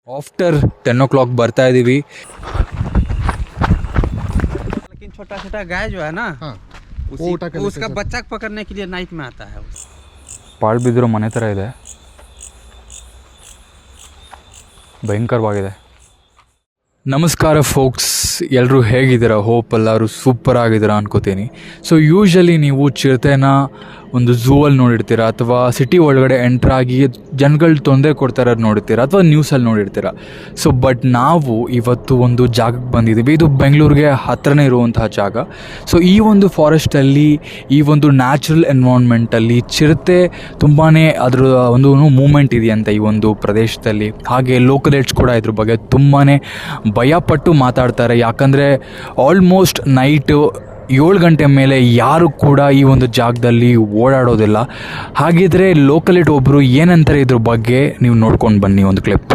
After 10 o'clock ಬರ್ತಾ ಇದೀವಿ. लेकिन छोटा छोटा गाय जो है ना, हाँ, उसका बच्चा पकड़ने के लिए नाइट में आता है. ಪಾಳು ಬಿದ್ದಿರೋ ಮನೆ ಥರ ಇದೆ, ಭಯಂಕರವಾಗಿದೆ. ನಮಸ್ಕಾರ ಫೋಕ್ಸ್, ಎಲ್ಲರೂ ಹೇಗಿದ್ದೀರಾ? ಹೋಪ್ ಎಲ್ಲರೂ ಸೂಪರ್ ಆಗಿದ್ದೀರಾ ಅನ್ಕೋತೀನಿ. ಸೊ ಯೂಶ್ವಲಿ ನೀವು ಚಿರತೆನ ಒಂದು ಝೂವಲ್ಲಿ ನೋಡಿರ್ತೀರ, ಅಥವಾ ಸಿಟಿ ಒಳಗಡೆ ಎಂಟ್ರಾಗಿ ಜನಗಳು ತೊಂದರೆ ಕೊಡ್ತಾರ ನೋಡಿರ್ತೀರ, ಅಥವಾ ನ್ಯೂಸಲ್ಲಿ ನೋಡಿರ್ತೀರ. ಸೊ ಬಟ್ ನಾವು ಇವತ್ತು ಒಂದು ಜಾಗಕ್ಕೆ ಬಂದಿದ್ದೀವಿ. ಇದು ಬೆಂಗಳೂರಿಗೆ ಹತ್ರನೇ ಇರುವಂತಹ ಜಾಗ. ಸೊ ಈ ಒಂದು ಫಾರೆಸ್ಟಲ್ಲಿ, ಈ ಒಂದು ನ್ಯಾಚುರಲ್ ಎನ್ವೈರ್ನ್ಮೆಂಟಲ್ಲಿ ಚಿರತೆ ತುಂಬಾ ಅದರ ಒಂದು ಮೂಮೆಂಟ್ ಇದೆಯಂತೆ ಈ ಒಂದು ಪ್ರದೇಶದಲ್ಲಿ. ಹಾಗೆ ಲೋಕಲೇಟ್ಸ್ ಕೂಡ ಇದ್ರ ಬಗ್ಗೆ ತುಂಬಾ ಭಯಪಟ್ಟು ಮಾತಾಡ್ತಾರೆ. ಯಾಕಂದರೆ ಆಲ್ಮೋಸ್ಟ್ ನೈಟು 7 ಗಂಟೆ ಮೇಲೆ ಯಾರು ಕೂಡ ಈ ಒಂದು ಜಾಗದಲ್ಲಿ ಓಡಾಡೋದಿಲ್ಲ. ಹಾಗಿದ್ರೆ ಲೋಕಲೇಟ್ ಒಬ್ಬರು ಏನಂತಾರೆ ಇದ್ರ ಬಗ್ಗೆ ನೀವು ನೋಡ್ಕೊಂಡು ಬನ್ನಿ ಒಂದು ಕ್ಲಿಪ್.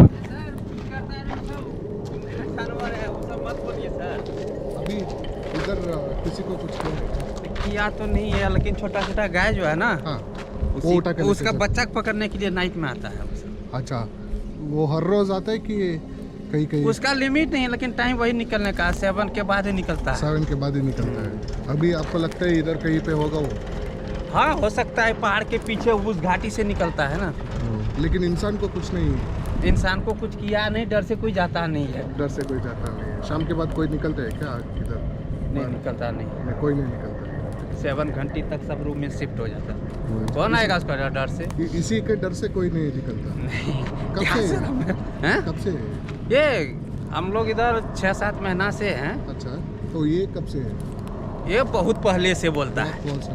अभी इधर किसी को कुछ किया तो नहीं है, लेकिन छोटा छोटा गाय जो है ना, हाँ, वो उठा के उसका बच्चा पकड़ने के लिए नाइट में आता है. अच्छा, वो हर रोज आता है कि कहीं कहीं? उसका लिमिट नहीं है, लेकिन टाइम वही निकलने का 7 के बाद ही निकलता है. 7 के बाद ही निकलता है. अभी आपको लगता है इधर कहीं पे होगा वो? हाँ, हो सकता है पहाड़ के पीछे उस घाटी से निकलता है ना. लेकिन इंसान को कुछ नहीं, इंसान को कुछ किया नहीं, डर से कोई जाता नहीं है. डर से कोई जाता नहीं है. शाम के बाद कोई निकलता है क्या इधर? नहीं निकलता नहीं. कोई नहीं निकलता. 7 घंटे तक सब रूम में शिफ्ट हो जाता है. कौन आएगा उसका डर से? इसी के डर से कोई नहीं निकलता. कब से हैं? कब से? ये हम लोग इधर 6-7 महीना से हैं. अच्छा, तो ये कब से है? ये बहुत पहले से बोलता है. कौन सा?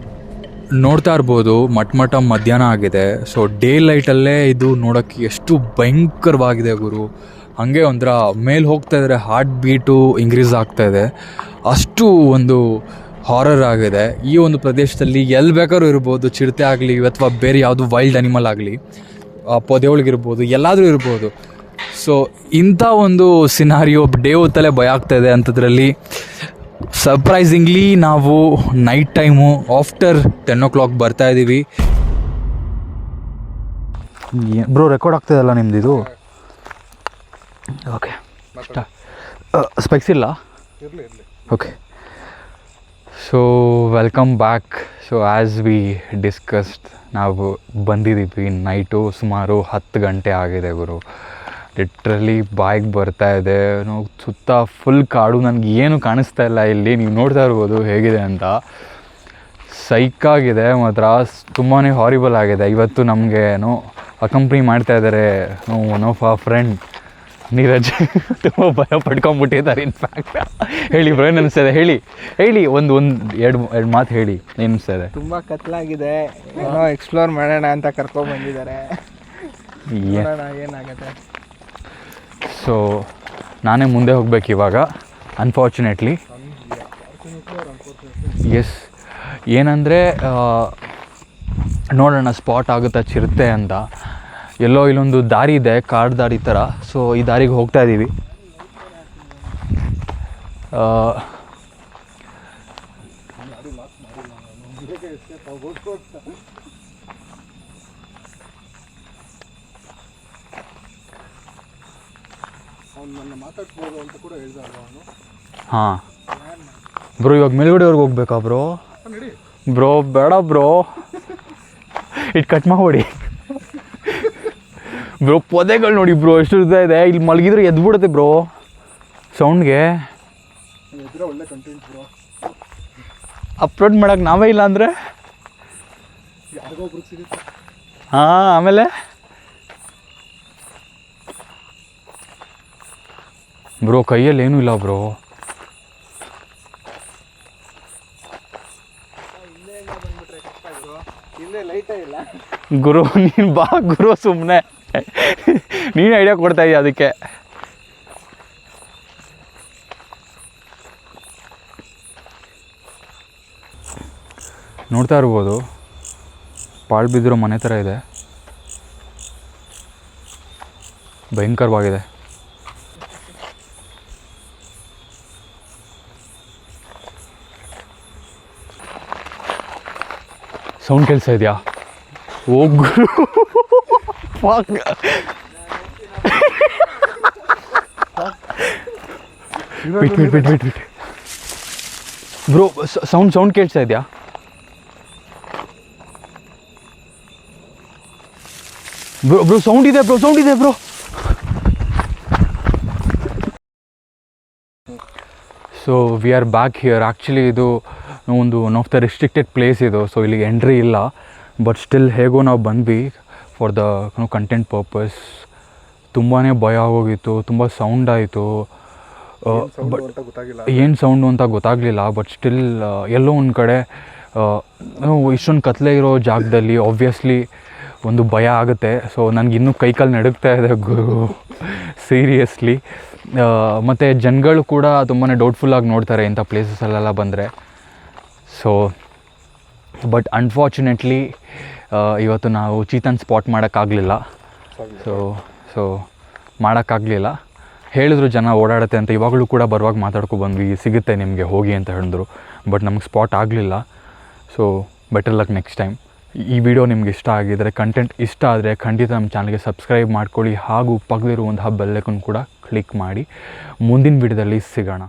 ನೋಡ್ತಾ ಇರ್ಬೋದು, ಮಟ್ಟ ಮಧ್ಯಾಹ್ನ ಆಗಿದೆ. ಸೊ ಡೇ ಲೈಟಲ್ಲೇ ಇದು ನೋಡೋಕ್ಕೆ ಎಷ್ಟು ಭಯಂಕರವಾಗಿದೆ ಗುರು. ಹಾಗೆ ಒಂಥರ ಮೇಲೆ ಹೋಗ್ತಾ ಇದ್ರೆ ಹಾರ್ಟ್ ಬೀಟು ಇನ್ಕ್ರೀಸ್ ಆಗ್ತಾ ಇದೆ, ಅಷ್ಟು ಒಂದು ಹಾರರ್ ಆಗಿದೆ. ಈ ಒಂದು ಪ್ರದೇಶದಲ್ಲಿ ಎಲ್ಲಿ ಬೇಕಾದ್ರೂ ಇರ್ಬೋದು, ಚಿರತೆ ಆಗಲಿ ಅಥವಾ ಬೇರೆ ಯಾವುದು ವೈಲ್ಡ್ ಅನಿಮಲ್ ಆಗಲಿ, ಪೊದೆ ಒಳಗಿರ್ಬೋದು, ಎಲ್ಲಾದರೂ ಇರ್ಬೋದು. ಸೊ ಇಂಥ ಒಂದು ಸಿನಾರಿಯೋ ಡೇ ಹೊತ್ತಲ್ಲೇ ಭಯ ಆಗ್ತಾ ಇದೆ ಅಂಥದ್ರಲ್ಲಿ ಸರ್ಪ್ರೈಸಿಂಗ್ಲಿ ನಾವು ನೈಟ್ ಟೈಮು ಆಫ್ಟರ್ 10 o'clock ಬರ್ತಾ ಇದ್ದೀವಿ. ಬ್ರೋ ರೆಕಾರ್ಡ್ ಆಗ್ತಾಯಿದಲ್ಲ ನಿಮ್ದು ಇದು? ಓಕೆ, ಸ್ಪೆಕ್ಸ್ ಇಲ್ಲ? Okay, so welcome back. So as we discussed, ನಾವು ಬಂದಿದ್ದೀವಿ ನೈಟು ಸುಮಾರು 10 ಗಂಟೆ ಆಗಿದೆ ಗುರು. ಲಿಟ್ರಲಿ ಬಾಯಿಗೆ ಬರ್ತಾ ಇದೆ. ನಾವು ಸುತ್ತ ಫುಲ್ ಕಾಡು, ನನಗೆ ಏನು ಕಾಣಿಸ್ತಾ ಇಲ್ಲ ಇಲ್ಲಿ. ನೀವು ನೋಡ್ತಾ ಇರ್ಬೋದು ಹೇಗಿದೆ ಅಂತ. ಸೈಕಾಗಿದೆ ಮಾತ್ರ, ತುಂಬಾ ಹಾರಿಬಲ್ ಆಗಿದೆ. ಇವತ್ತು ನಮಗೆ ಅಕಂಪ್ನಿ ಮಾಡ್ತಾ ಇದ್ದಾರೆ ಒನ್ ಆಫ್ ಆ ಫ್ರೆಂಡ್ ನೀರಜ್. ತುಂಬ ಭಯ ಪಡ್ಕೊಂಬಿಟ್ಟಿದ್ದಾರೆ ಇನ್ಫ್ಯಾಕ್ಟ್. ಹೇಳಿ ಬ್ರೋ, ಏನು ಅನಿಸ್ತಾ ಇದೆ? ಹೇಳಿ ಎರಡು ಮಾತು ಹೇಳಿ, ಏನು ಅನಿಸ್ತಾ ಇದೆ? ತುಂಬ ಕತ್ಲಾಗಿದೆ, ಏನೋ ಎಕ್ಸ್ಪ್ಲೋರ್ ಮಾಡೋಣ ಅಂತ ಕರ್ಕೊಂಡ್ಬಂದಿದ್ದಾರೆ. ಏನಾಗುತ್ತೆ. ಸೊ ನಾನೇ ಮುಂದೆ ಹೋಗ್ಬೇಕು ಇವಾಗ, ಅನ್ಫಾರ್ಚುನೇಟ್ಲಿ. ಎಸ್, ಏನಂದರೆ ನೋಡೋಣ ಸ್ಪಾಟ್ ಆಗುತ್ತಾ ಚಿರತೆ ಅಂತ. ಎಲ್ಲೋ ಇಲ್ಲೊಂದು ದಾರಿ ಇದೆ, ಕಾಡು ದಾರಿ ಥರ. ಸೊ ಈ ದಾರಿಗೆ ಹೋಗ್ತಾ ಇದ್ದೀವಿ. ಹಾಂ ಬ್ರೋ, ಇವಾಗ ಮೇಲ್ಗಡೆವರೆಗೆ ಹೋಗ್ಬೇಕಾ ಬ್ರೋ? ಬ್ರೋ ಬೇಡ ಬ್ರೋ, ಇಟ್ಟು ಕಟ್ ಮಾಡಿ ಬ್ರೋ. ಪೊದೆಗಳು ನೋಡಿ ಬ್ರೋ ಎಷ್ಟು ಇರ್ತಾ ಇದೆ. ಇಲ್ಲಿ ಮಲಗಿದ್ರೆ ಎದ್ಬಿಡುತ್ತೆ ಬ್ರೋ ಸೌಂಡ್ಗೆ. ಅಪ್ಲೋಡ್ ಮಾಡೋಕೆ ನಾವೇ ಇಲ್ಲ ಅಂದರೆ ಹಾಂ. ಆಮೇಲೆ ಬ್ರೋ ಕೈಯಲ್ಲಿ ಏನೂ ಇಲ್ಲ ಬ್ರೋ. ಗುರು ನೀನು ಬಾ ಗುರು, ಸುಮ್ಮನೆ ನೀನು ಐಡಿಯಾ ಕೊಡ್ತಾ ಇದೀಯ ಅದಕ್ಕೆ. ನೋಡ್ತಾ ಇರ್ಬೋದು, ಪಾಳು ಬಿದ್ದಿರೋ ಮನೆ ಥರ ಇದೆ, ಭಯಂಕರವಾಗಿದೆ. ಸೌಂಡ್ ಕೇಳಿಸ್ತಾ ಇದೆಯಾ? ಹೋಗ್ರು ಬಿಟ್ ಬ್ರೋ ಸೌಂಡ್ ಕೇಳಿಸ್ತಾ ಇದೆಯಾ? ಬ್ರೋ ಸೌಂಡ್ ಇದೆ bro. So we are back here. Actually ಇದು ಒಂದು one of the restricted place ಇದು. ಸೊ ಇಲ್ಲಿಗೆ ಎಂಟ್ರಿ ಇಲ್ಲ, ಬಟ್ ಸ್ಟಿಲ್ ಹೇಗೋ ನಾವು ಬಂದ್ವಿ ಫಾರ್ ದ ಕಂಟೆಂಟ್ ಪರ್ಪಸ್. ತುಂಬಾ ಭಯ ಆಗೋಗಿತ್ತು, ತುಂಬ ಸೌಂಡ್ ಆಯಿತು. ಬಟ್ ಏನು ಸೌಂಡು ಅಂತ ಗೊತ್ತಾಗಲಿಲ್ಲ. ಬಟ್ ಸ್ಟಿಲ್ ಎಲ್ಲೋ ಒಂದು ಕಡೆ ಇಷ್ಟೊಂದು ಕತ್ಲೆ ಇರೋ ಜಾಗದಲ್ಲಿ ಆಬ್ವಿಯಸ್ಲಿ ಒಂದು ಭಯ ಆಗುತ್ತೆ. ಸೊ ನನಗಿನ್ನೂ ಕೈಕಾಲು ನಡುಗ್ತಾ ಇದೆ ಸೀರಿಯಸ್ಲಿ. ಮತ್ತು ಜನಗಳು ಕೂಡ ತುಂಬಾ ಡೌಟ್ಫುಲ್ಲಾಗಿ ನೋಡ್ತಾರೆ ಇಂಥ ಪ್ಲೇಸಸ್ಸಲ್ಲೆಲ್ಲ ಬಂದರೆ. ಸೊ ಬಟ್ ಅನ್ಫಾರ್ಚುನೇಟ್ಲಿ ಇವತ್ತು ನಾವು ಚೀತನ್ ಸ್ಪಾಟ್ ಮಾಡೋಕ್ಕಾಗಲಿಲ್ಲ. ಸೊ ಮಾಡೋಕ್ಕಾಗಲಿಲ್ಲ. ಹೇಳಿದ್ರು ಜನ ಓಡಾಡುತ್ತೆ ಅಂತ, ಇವಾಗಲೂ ಕೂಡ ಬರುವಾಗ ಮಾತಾಡ್ಕೊ ಬಂದ್ವಿ, ಸಿಗುತ್ತೆ ನಿಮಗೆ ಹೋಗಿ ಅಂತ ಹೇಳಿದ್ರು. ಬಟ್ ನಮ್ಗೆ ಸ್ಪಾಟ್ ಆಗಲಿಲ್ಲ. So better luck next time. ಈ ವಿಡಿಯೋ ನಿಮ್ಗೆ ಇಷ್ಟ ಆಗಿದರೆ, ಕಂಟೆಂಟ್ ಇಷ್ಟ ಆದರೆ ಖಂಡಿತ ನಮ್ಮ ಚಾನಲ್ಗೆ ಸಬ್ಸ್ಕ್ರೈಬ್ ಮಾಡ್ಕೊಳ್ಳಿ, ಹಾಗೂ ಪಕ್ಕದಲ್ಲಿರುವಂತಹ ಬೆಲ್ ಐಕಾನ್ ಕೂಡ ಕ್ಲಿಕ್ ಮಾಡಿ. ಮುಂದಿನ ವಿಡಿಯೋದಲ್ಲಿ ಸಿಗೋಣ.